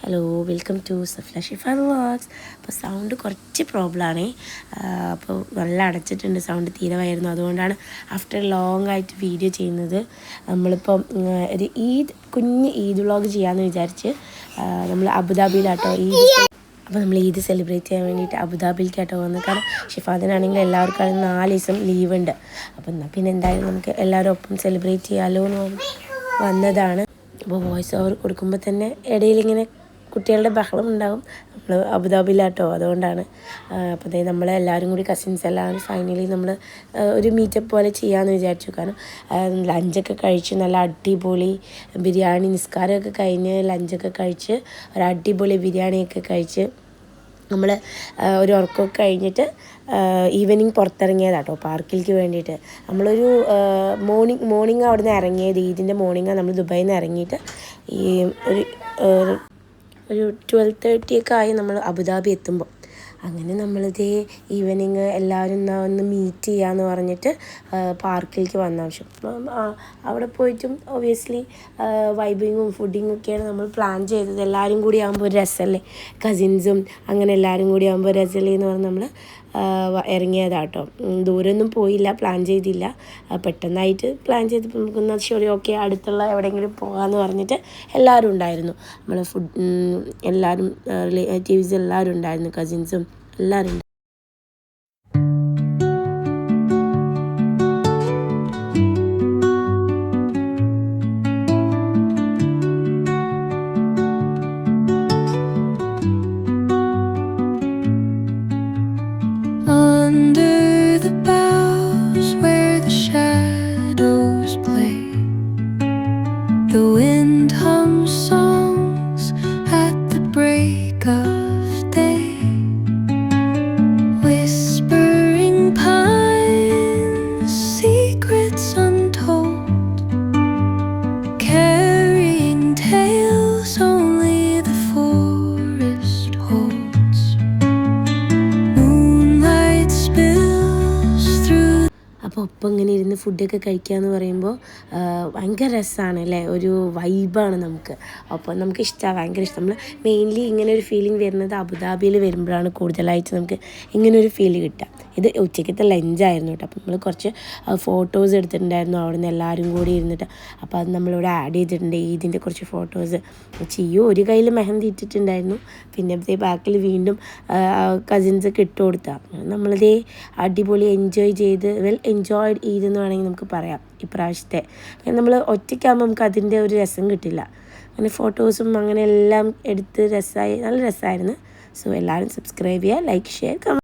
Hello, welcome to Safla Shifa vlogs. അപ്പോൾ sound കുറച്ച് പ്രോബ്ലമാണ്. അപ്പോൾ നല്ല അടച്ചിട്ടുണ്ട്, സൗണ്ട് തീരെ വയ്യായിരുന്നു. അതുകൊണ്ടാണ് ആഫ്റ്റർ ലോങ് ആയിട്ട് വീഡിയോ ചെയ്യുന്നത്. നമ്മളിപ്പം ഒരു കുഞ്ഞ് ഈദ് വ്ളോഗ് ചെയ്യാമെന്ന് വിചാരിച്ച് നമ്മൾ അബുദാബിയിലാട്ടോ അപ്പോൾ നമ്മൾ ഈദ് സെലിബ്രേറ്റ് ചെയ്യാൻ വേണ്ടിയിട്ട് അബുദാബിയിലേക്കാട്ടോ വന്നത്. കാരണം ഷിഫാദിനാണെങ്കിൽ എല്ലാവർക്കും 4 ദിവസം ലീവുണ്ട്. അപ്പം എന്നാൽ പിന്നെ എന്തായാലും നമുക്ക് എല്ലാവരും ഒപ്പം സെലിബ്രേറ്റ് ചെയ്യാമല്ലോ എന്ന് വന്നതാണ്. അപ്പോൾ വോയിസ് ഓവർ കൊടുക്കുമ്പോൾ തന്നെ ഇടയിലിങ്ങനെ കുട്ടികളുടെ ബഹളം ഉണ്ടാകും. നമ്മൾ അബുദാബിയിലാട്ടോ, അതുകൊണ്ടാണ്. അപ്പോൾ അതായത് നമ്മളെല്ലാവരും കൂടി കസിൻസ് എല്ലാവരും ഫൈനലി നമ്മൾ ഒരു മീറ്റപ്പ് പോലെ ചെയ്യാമെന്ന് വിചാരിച്ചു. കാരണം ലഞ്ചൊക്കെ കഴിച്ച് നല്ല അടിപൊളി ബിരിയാണി, നിസ്കാരമൊക്കെ കഴിഞ്ഞ് ലഞ്ചൊക്കെ കഴിച്ച് ഒരു അടിപൊളി ബിരിയാണിയൊക്കെ കഴിച്ച് നമ്മൾ ഒരു ഉറക്കമൊക്കെ കഴിഞ്ഞിട്ട് ഈവനിങ് പുറത്തിറങ്ങിയതാട്ടോ പാർക്കിലേക്ക് വേണ്ടിയിട്ട്. നമ്മളൊരു മോർണിംഗ് അവിടെ നിന്ന് ഇറങ്ങിയത്, ഈദിൻ്റെ മോർണിംഗാണ് നമ്മൾ ദുബായിൽ നിന്ന് ഇറങ്ങിയിട്ട് ഈ ഒരു 12:30 ആയി നമ്മൾ അബുദാബി എത്തുമ്പോൾ. അങ്ങനെ നമ്മളിതേ ഈവനിങ് എല്ലാവരും ഒന്ന് മീറ്റ് ചെയ്യാമെന്ന് പറഞ്ഞിട്ട് പാർക്കിലേക്ക് വന്ന ആവശ്യം. അവിടെ പോയിട്ടും ഒബ്വിയസ്ലി വൈബിങ്ങും ഫുഡിങ്ങും ഒക്കെയാണ് നമ്മൾ പ്ലാൻ ചെയ്തത്. എല്ലാവരും കൂടി ആകുമ്പോൾ ഒരു രസമല്ലേ, കസിൻസും അങ്ങനെ എല്ലാവരും കൂടി ആകുമ്പോൾ രസമല്ലേ എന്ന് പറഞ്ഞ് നമ്മൾ ഇറങ്ങിയതാട്ടോ. ദൂരമൊന്നും പോയില്ല, പ്ലാൻ ചെയ്തില്ല. പെട്ടെന്നായിട്ട് പ്ലാൻ ചെയ്തപ്പോൾ നമുക്കൊന്ന് ശരി ഓക്കെ അടുത്തുള്ള എവിടെയെങ്കിലും പോകാമെന്ന് പറഞ്ഞിട്ട് എല്ലാവരും ഉണ്ടായിരുന്നു. നമ്മൾ എല്ലാവരും റിലേറ്റീവ്സ് എല്ലാവരും ഉണ്ടായിരുന്നു, കസിൻസും എല്ലാവരും. Under the boughs where the shadows play, the wind hums songs at the break of day, whispering pines, secrets untold, carrying tales only the forest holds. അപ്പോൾ ഒപ്പം ഇങ്ങനെ ഇരുന്ന് ഫുഡൊക്കെ കഴിക്കുക എന്ന് പറയുമ്പോൾ ഭയങ്കര രസമാണ് അല്ലേ, ഒരു വൈബാണ് നമുക്ക്. അപ്പോൾ നമുക്ക് ഇഷ്ടമാണ്, ഭയങ്കര ഇഷ്ടം. നമ്മൾ മെയിൻലി ഇങ്ങനെ ഒരു ഫീലിംഗ് വരുന്നത് അബുദാബിയിൽ വരുമ്പോഴാണ് കൂടുതലായിട്ട് നമുക്ക് ഇങ്ങനെ ഒരു ഫീൽ കിട്ടുക. ഇത് ഉച്ചയ്ക്കത്തെ ലഞ്ചായിരുന്നു കേട്ടോ. അപ്പോൾ നമ്മൾ കുറച്ച് ഫോട്ടോസ് എടുത്തിട്ടുണ്ടായിരുന്നു അവിടെ നിന്ന് എല്ലാവരും കൂടി ഇരുന്നിട്ട്. അപ്പോൾ അത് നമ്മളിവിടെ ആഡ് ചെയ്തിട്ടുണ്ട്, ഇതിൻ്റെ കുറച്ച് ഫോട്ടോസ്. ചെയ്യൂ ഒരു കയ്യിൽ മെഹന്തി ഇട്ടിട്ടുണ്ടായിരുന്നു, പിന്നെ ബാക്കിൽ വീണ്ടും കസിൻസൊക്കെ ഇട്ട് കൊടുത്താൽ നമ്മളിതേ അടിപൊളി എൻജോയ് ചെയ്ത് എൻജോയ്ഡ് ഈദെന്ന് വേണമെങ്കിൽ നമുക്ക് പറയാം ഇപ്രാവശ്യത്തെ. നമ്മൾ ഒറ്റയ്ക്കാകുമ്പോൾ നമുക്ക് അതിൻ്റെ ഒരു രസം കിട്ടില്ല. അങ്ങനെ ഫോട്ടോസും അങ്ങനെ എല്ലാം എടുത്ത് നല്ല രസമായിരുന്നു. സോ എല്ലാവരും സബ്സ്ക്രൈബ് ചെയ്യുക, ലൈക്ക്, ഷെയർ, കമൻറ്റ്.